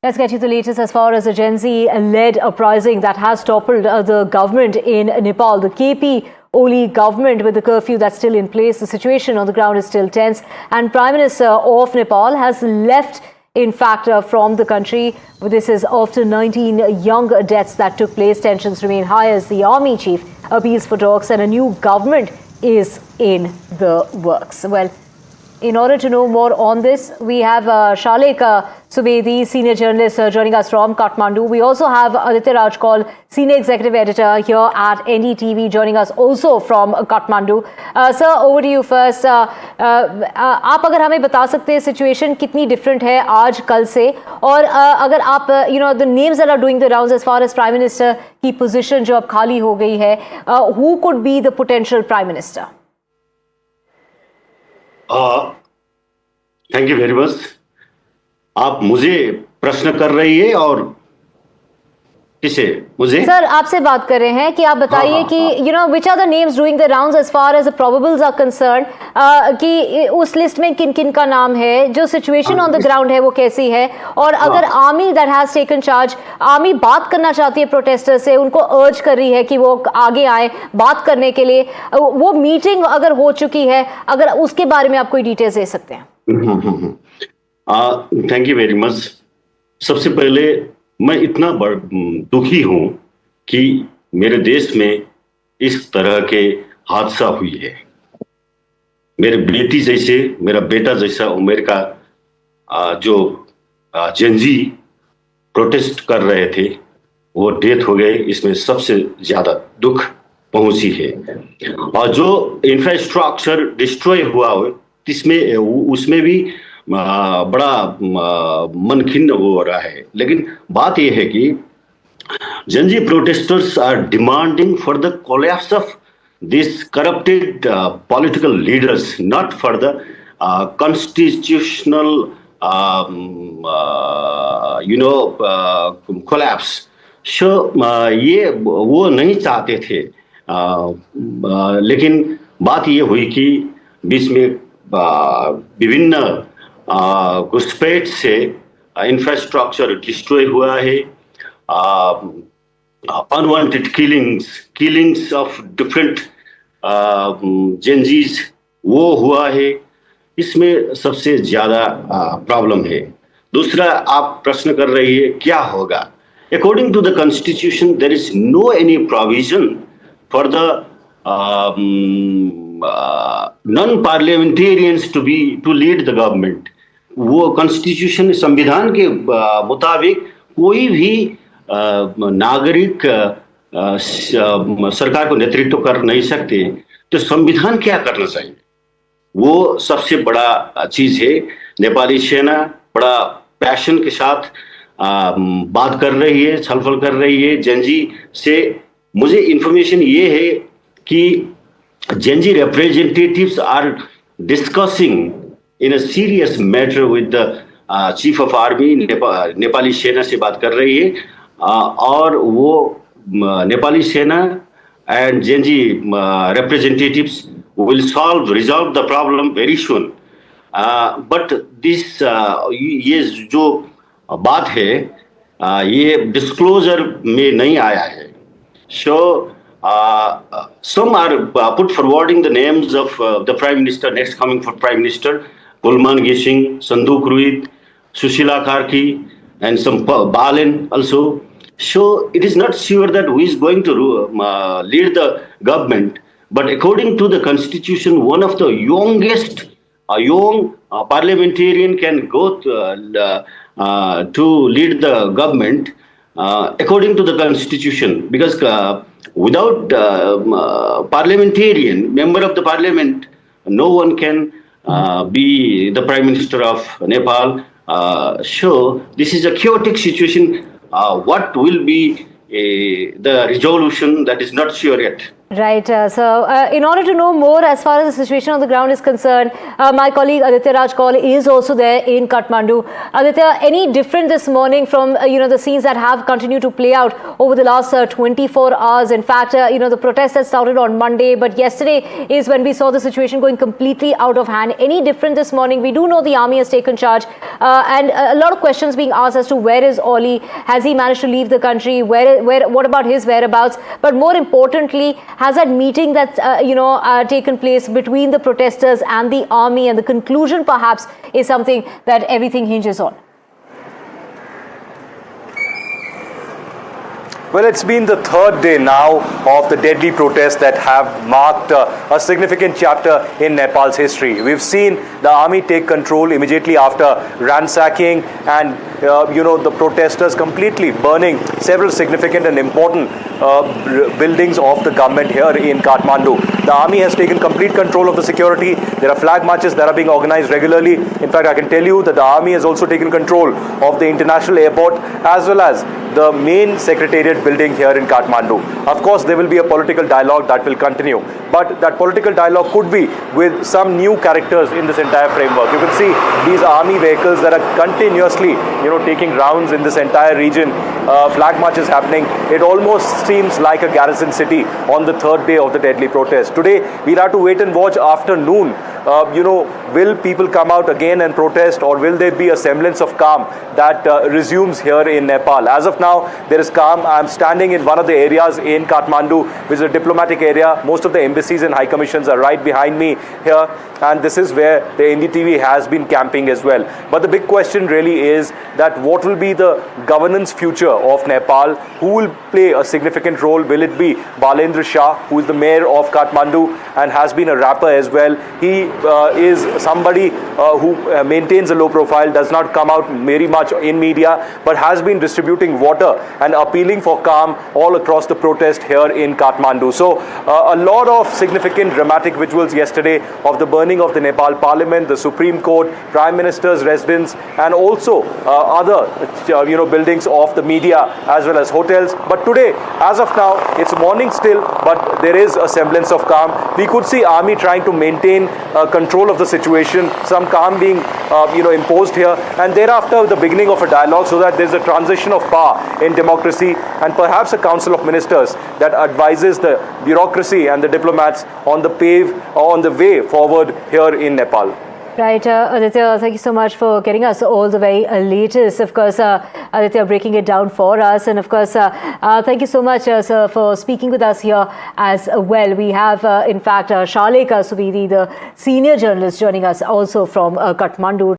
Let's get you the latest as far as the Gen Z-led uprising that has toppled the government in Nepal. The KP Oli government with the curfew that's still in place. The situation on the ground is still tense. And Prime Minister of Nepal has left, in fact, from the country. This is after 19 young deaths that took place. Tensions remain high as the army chief appeals for talks and a new government is in the works. Well, in order to know more on this, we have Shalek Subedi, senior journalist, joining us from Kathmandu. We also have Aditya Rajkol, senior executive editor here at NDTV, joining us also from Kathmandu. Sir, over to you first. आप अगर हमें बता सकते हैं situation कितनी different है आज कल से, और अगर आप the names that are doing the rounds as far as Prime Minister की position जो अब खाली हो गई है, who could be the potential Prime Minister? Thank you very much. आप मुझे प्रश्न कर रही है और किसे? मुझे सर आपसे बात कर रहे हैं कि आप बताइए कि which are the names doing the rounds as far as the probables are concerned, कि उस लिस्ट में किन किन का नाम है, जो सिचुएशन ऑन द ग्राउंड है वो कैसी है, और अगर army that has taken charge, army बात करना चाहती है प्रोटेस्टर से, उनको अर्ज कर रही है कि वो आगे आए बात करने के लिए, वो मीटिंग अगर हो चुकी है, अगर उसके बारे में आप कोई डिटेल्स दे सकते हैं? Thank you very much. सबसे पहले मैं इतना दुखी हूं कि मेरे देश में इस तरह के हादसा हुई है। मेरे बेटी जैसे, मेरा बेटा जैसा उम्र का जो जेनजी प्रोटेस्ट कर रहे थे वो डेथ हो गए। इसमें सबसे ज्यादा दुख पहुंची है। और जो इंफ्रास्ट्रक्चर डिस्ट्रॉय हुआ है उसमें भी बड़ा मन खिन्न हो रहा है। लेकिन बात यह है कि gen Z protesters are demanding for the collapse of this corrupted political leaders, not for the constitutional collapse. So ये वो नहीं चाहते थे, लेकिन बात ये हुई कि बीच में विभिन्न घुसपैठ से इंफ्रास्ट्रक्चर डिस्ट्रॉय हुआ है। Unwanted killings of different Gen Zs वो हुआ है। इसमें सबसे ज्यादा प्रॉब्लम है। दूसरा, आप प्रश्न कर रही है क्या होगा। According to the constitution there is no any provision for the non-parliamentarians to lead the government. वो कॉन्स्टिट्यूशन संविधान के मुताबिक कोई भी नागरिक सरकार को नेतृत्व कर नहीं सकते। तो संविधान क्या करना चाहिए, वो सबसे बड़ा चीज है। नेपाली सेना बड़ा पैशन के साथ बात कर रही है, छलफल कर रही है जेनजी से। मुझे इंफॉर्मेशन ये है कि Gen Z representatives are discussing in a serious matter with the chief of army. Nepali सेना से बात कर रही है, और वो नेपाली सेना and Gen Z representatives will resolve the problem very soon. But this ये जो बात है ये डिस्क्लोजर में नहीं आया है। So some are put forwarding the names of the Prime Minister, next coming for Prime Minister, Gulman Gising, Sanduk Ruid, Sushila Karki, and some Balen also. So it is not sure that who is going to lead the government. But according to the constitution, one of the youngest, young parliamentarian can go to lead the government according to the constitution, because without parliamentarian, member of the parliament, no one can be the Prime Minister of Nepal. So this is a chaotic situation. What will be the resolution, that is not sure yet. Right. In order to know more as far as the situation on the ground is concerned, my colleague Aditya Raj Kaul is also there in Kathmandu. Aditya, any different this morning from the scenes that have continued to play out over the last 24 hours? In fact, the protest that started on Monday, but yesterday is when we saw the situation going completely out of hand. Any different this morning? We do know the army has taken charge, and a lot of questions being asked as to where is Oli? Has he managed to leave the country? What about his whereabouts? But more importantly, has that meeting that's taken place between the protesters and the army, and the conclusion perhaps is something that everything hinges on? Well, it's been the third day now of the deadly protests that have marked a significant chapter in Nepal's history. We've seen the army take control immediately after ransacking and the protesters completely burning several significant and important buildings of the government here in Kathmandu. The army has taken complete control of the security. There are flag marches that are being organized regularly. In fact, I can tell you that the army has also taken control of the international airport as well as the main secretariat building here in Kathmandu. Of course, there will be a political dialogue that will continue, but that political dialogue could be with some new characters in this entire framework. You can see these army vehicles that are continuously, taking rounds in this entire region. Flag marches happening. It almost seems like a garrison city on the third day of the deadly protest. Today, we'll have to wait and watch after noon. Will people come out again and protest, or will there be a semblance of calm that resumes here in Nepal? As of now, there is calm. I'm standing in one of the areas in Kathmandu, which is a diplomatic area. Most of the embassies and high commissions are right behind me here, and this is where the NDTV has been camping as well. But the big question really is that what will be the governance future of Nepal? Who will play a significant role? Will it be Balendra Shah, who is the mayor of Kathmandu and has been a rapper as well? He is somebody who maintains a low profile, does not come out very much in media, but has been distributing water and appealing for calm all across the protest here in Kathmandu. So a lot of significant dramatic visuals yesterday of the burning of the Nepal Parliament, the Supreme Court, Prime Minister's residence, and also other buildings of the media as well as hotels. But today, as of now, it's morning still, but there is a semblance of calm. We could see army trying to maintain control of the situation, some calm being imposed here, and thereafter the beginning of a dialogue so that there's a transition of power in democracy, and perhaps a council of ministers that advises the bureaucracy and the diplomats on the way forward here in Nepal. Right, Aditya, thank you so much for getting us all the very latest. Of course, Aditya breaking it down for us. And of course, thank you so much, sir, for speaking with us here as well. We have, in fact, Shalika Subidi, the senior journalist, joining us also from Kathmandu.